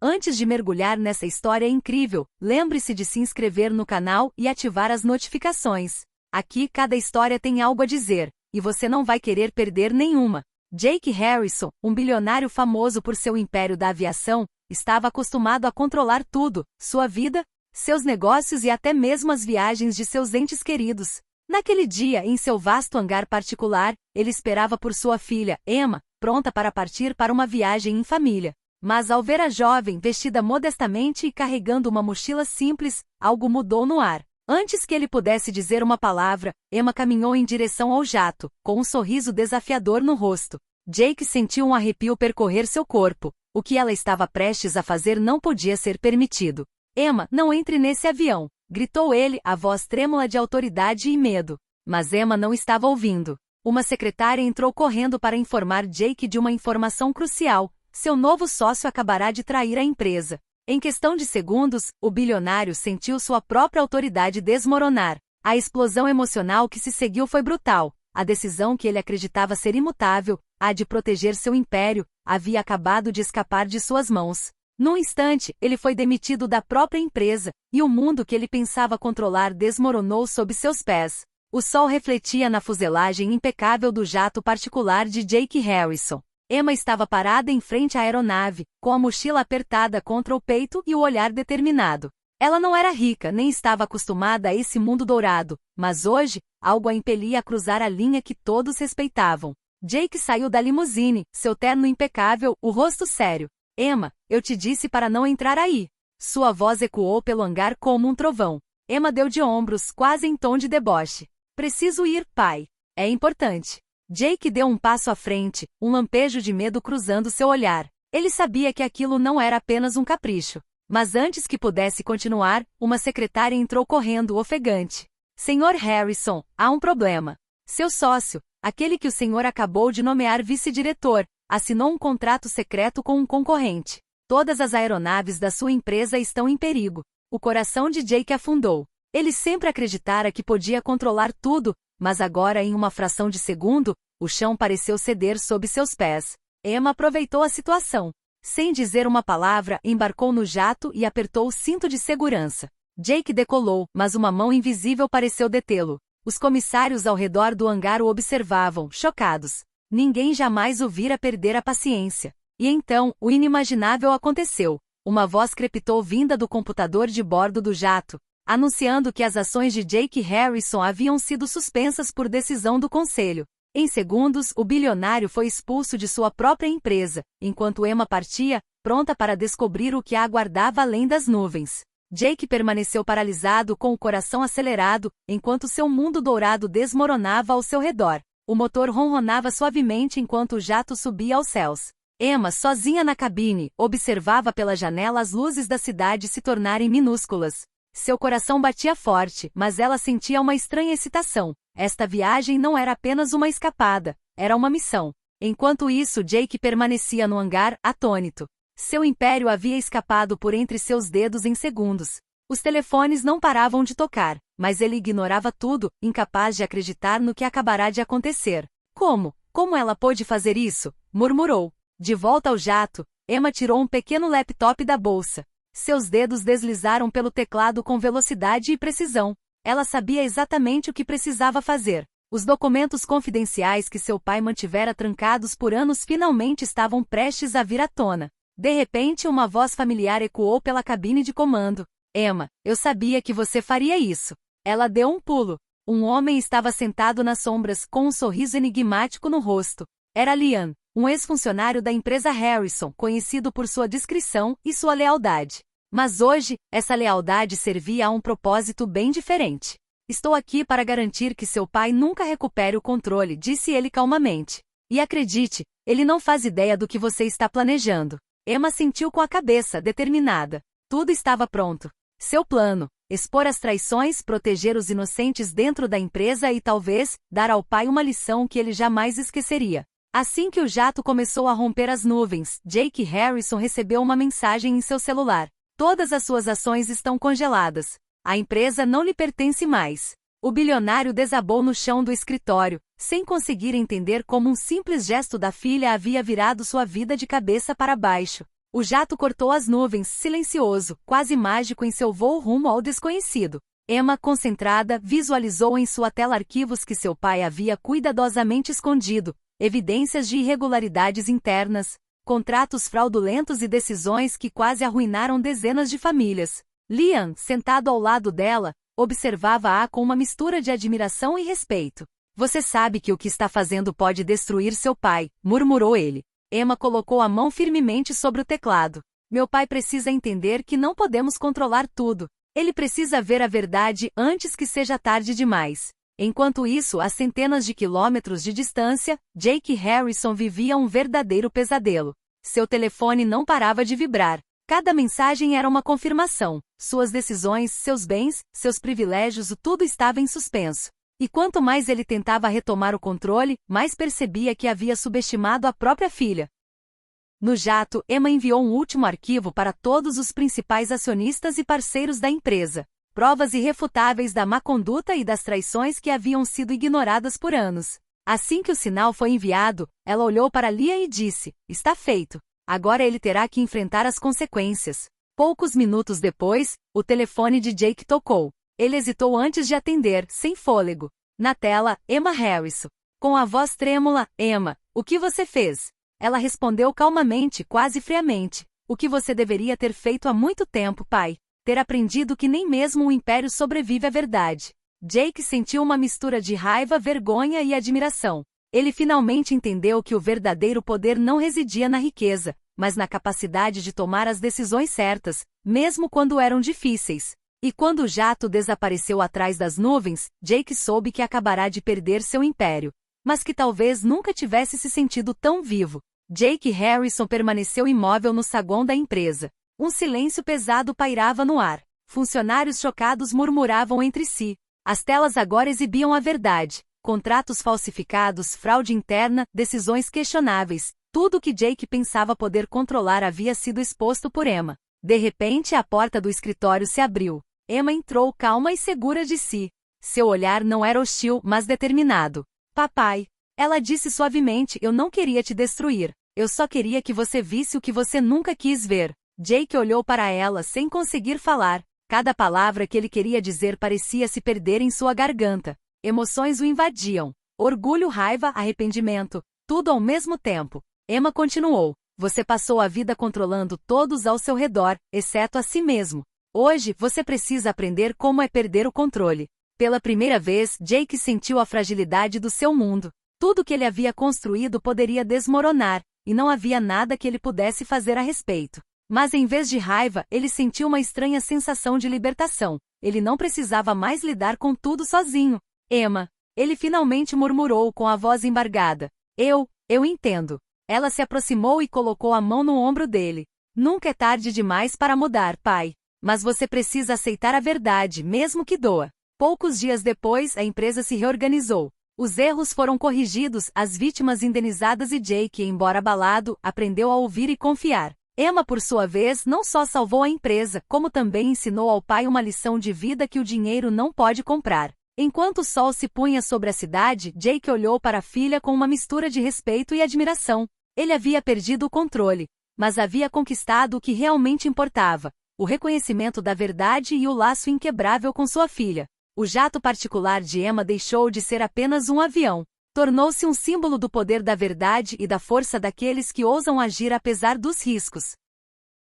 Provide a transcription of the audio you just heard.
Antes de mergulhar nessa história incrível, lembre-se de se inscrever no canal e ativar as notificações. Aqui cada história tem algo a dizer, e você não vai querer perder nenhuma. Jake Harrison, um bilionário famoso por seu império da aviação, estava acostumado a controlar tudo, sua vida, seus negócios e até mesmo as viagens de seus entes queridos. Naquele dia, em seu vasto hangar particular, ele esperava por sua filha, Emma, pronta para partir para uma viagem em família. Mas ao ver a jovem vestida modestamente e carregando uma mochila simples, algo mudou no ar. Antes que ele pudesse dizer uma palavra, Emma caminhou em direção ao jato, com um sorriso desafiador no rosto. Jake sentiu um arrepio percorrer seu corpo. O que ela estava prestes a fazer não podia ser permitido. Emma, não entre nesse avião, gritou ele, a voz trêmula de autoridade e medo. Mas Emma não estava ouvindo. Uma secretária entrou correndo para informar Jake de uma informação crucial. Seu novo sócio acabará de trair a empresa. Em questão de segundos, o bilionário sentiu sua própria autoridade desmoronar. A explosão emocional que se seguiu foi brutal. A decisão que ele acreditava ser imutável, a de proteger seu império, havia acabado de escapar de suas mãos. Num instante, ele foi demitido da própria empresa, e o mundo que ele pensava controlar desmoronou sob seus pés. O sol refletia na fuselagem impecável do jato particular de Jake Harrison. Emma estava parada em frente à aeronave, com a mochila apertada contra o peito e o olhar determinado. Ela não era rica nem estava acostumada a esse mundo dourado, mas hoje, algo a impelia a cruzar a linha que todos respeitavam. Jake saiu da limusine, seu terno impecável, o rosto sério. Emma, eu te disse para não entrar aí. Sua voz ecoou pelo hangar como um trovão. Emma deu de ombros, quase em tom de deboche. Preciso ir, pai. É importante. Jake deu um passo à frente, um lampejo de medo cruzando seu olhar. Ele sabia que aquilo não era apenas um capricho. Mas antes que pudesse continuar, uma secretária entrou correndo, ofegante. Senhor Harrison, há um problema. Seu sócio, aquele que o senhor acabou de nomear vice-diretor, assinou um contrato secreto com um concorrente. Todas as aeronaves da sua empresa estão em perigo. O coração de Jake afundou. Ele sempre acreditara que podia controlar tudo, mas agora em uma fração de segundo, o chão pareceu ceder sob seus pés. Emma aproveitou a situação. Sem dizer uma palavra, embarcou no jato e apertou o cinto de segurança. Jake decolou, mas uma mão invisível pareceu detê-lo. Os comissários ao redor do hangar o observavam, chocados. Ninguém jamais o vira perder a paciência. E então, o inimaginável aconteceu. Uma voz crepitou vinda do computador de bordo do jato, anunciando que as ações de Jake Harrison haviam sido suspensas por decisão do conselho. Em segundos, o bilionário foi expulso de sua própria empresa, enquanto Emma partia, pronta para descobrir o que a aguardava além das nuvens. Jake permaneceu paralisado com o coração acelerado, enquanto seu mundo dourado desmoronava ao seu redor. O motor ronronava suavemente enquanto o jato subia aos céus. Emma, sozinha na cabine, observava pela janela as luzes da cidade se tornarem minúsculas. Seu coração batia forte, mas ela sentia uma estranha excitação. Esta viagem não era apenas uma escapada, era uma missão. Enquanto isso, Jake permanecia no hangar, atônito. Seu império havia escapado por entre seus dedos em segundos. Os telefones não paravam de tocar, mas ele ignorava tudo, incapaz de acreditar no que acabará de acontecer. Como? Como ela pôde fazer isso? Murmurou. De volta ao jato, Emma tirou um pequeno laptop da bolsa. Seus dedos deslizaram pelo teclado com velocidade e precisão. Ela sabia exatamente o que precisava fazer. Os documentos confidenciais que seu pai mantivera trancados por anos finalmente estavam prestes a vir à tona. De repente, uma voz familiar ecoou pela cabine de comando. Emma, eu sabia que você faria isso. Ela deu um pulo. Um homem estava sentado nas sombras, com um sorriso enigmático no rosto. Era Liam, um ex-funcionário da empresa Harrison, conhecido por sua discrição e sua lealdade. Mas hoje, essa lealdade servia a um propósito bem diferente. Estou aqui para garantir que seu pai nunca recupere o controle, disse ele calmamente. E acredite, ele não faz ideia do que você está planejando. Emma sentiu com a cabeça, determinada. Tudo estava pronto. Seu plano: expor as traições, proteger os inocentes dentro da empresa e talvez, dar ao pai uma lição que ele jamais esqueceria. Assim que o jato começou a romper as nuvens, Jake Harrison recebeu uma mensagem em seu celular. Todas as suas ações estão congeladas. A empresa não lhe pertence mais. O bilionário desabou no chão do escritório, sem conseguir entender como um simples gesto da filha havia virado sua vida de cabeça para baixo. O jato cortou as nuvens, silencioso, quase mágico em seu voo rumo ao desconhecido. Emma, concentrada, visualizou em sua tela arquivos que seu pai havia cuidadosamente escondido, evidências de irregularidades internas, contratos fraudulentos e decisões que quase arruinaram dezenas de famílias. Liam, sentado ao lado dela, observava-a com uma mistura de admiração e respeito. Você sabe que o que está fazendo pode destruir seu pai, murmurou ele. Emma colocou a mão firmemente sobre o teclado. Meu pai precisa entender que não podemos controlar tudo. Ele precisa ver a verdade antes que seja tarde demais. Enquanto isso, a centenas de quilômetros de distância, Jake Harrison vivia um verdadeiro pesadelo. Seu telefone não parava de vibrar. Cada mensagem era uma confirmação. Suas decisões, seus bens, seus privilégios, tudo estava em suspenso. E quanto mais ele tentava retomar o controle, mais percebia que havia subestimado a própria filha. No jato, Emma enviou um último arquivo para todos os principais acionistas e parceiros da empresa. Provas irrefutáveis da má conduta e das traições que haviam sido ignoradas por anos. Assim que o sinal foi enviado, ela olhou para Liam e disse, está feito. Agora ele terá que enfrentar as consequências. Poucos minutos depois, o telefone de Jake tocou. Ele hesitou antes de atender, sem fôlego. Na tela, Emma Harrison. Com a voz trêmula, Emma, o que você fez? Ela respondeu calmamente, quase friamente. O que você deveria ter feito há muito tempo, pai. Ter aprendido que nem mesmo o império sobrevive à verdade. Jake sentiu uma mistura de raiva, vergonha e admiração. Ele finalmente entendeu que o verdadeiro poder não residia na riqueza, mas na capacidade de tomar as decisões certas, mesmo quando eram difíceis. E quando o jato desapareceu atrás das nuvens, Jake soube que acabará de perder seu império. Mas que talvez nunca tivesse se sentido tão vivo. Jake Harrison permaneceu imóvel no saguão da empresa. Um silêncio pesado pairava no ar. Funcionários chocados murmuravam entre si. As telas agora exibiam a verdade. Contratos falsificados, fraude interna, decisões questionáveis. Tudo o que Jake pensava poder controlar havia sido exposto por Emma. De repente, a porta do escritório se abriu. Emma entrou calma e segura de si. Seu olhar não era hostil, mas determinado. Papai. Ela disse suavemente, eu não queria te destruir. Eu só queria que você visse o que você nunca quis ver. Jake olhou para ela sem conseguir falar. Cada palavra que ele queria dizer parecia se perder em sua garganta. Emoções o invadiam. Orgulho, raiva, arrependimento. Tudo ao mesmo tempo. Emma continuou. Você passou a vida controlando todos ao seu redor, exceto a si mesmo. Hoje, você precisa aprender como é perder o controle. Pela primeira vez, Jake sentiu a fragilidade do seu mundo. Tudo que ele havia construído poderia desmoronar, e não havia nada que ele pudesse fazer a respeito. Mas em vez de raiva, ele sentiu uma estranha sensação de libertação. Ele não precisava mais lidar com tudo sozinho. Emma. Ele finalmente murmurou com a voz embargada. Eu entendo. Ela se aproximou e colocou a mão no ombro dele. Nunca é tarde demais para mudar, pai. Mas você precisa aceitar a verdade, mesmo que doa. Poucos dias depois, a empresa se reorganizou. Os erros foram corrigidos, as vítimas indenizadas e Jake, embora abalado, aprendeu a ouvir e confiar. Emma, por sua vez, não só salvou a empresa, como também ensinou ao pai uma lição de vida que o dinheiro não pode comprar. Enquanto o sol se punha sobre a cidade, Jake olhou para a filha com uma mistura de respeito e admiração. Ele havia perdido o controle, mas havia conquistado o que realmente importava. O reconhecimento da verdade e o laço inquebrável com sua filha. O jato particular de Emma deixou de ser apenas um avião. Tornou-se um símbolo do poder da verdade e da força daqueles que ousam agir apesar dos riscos.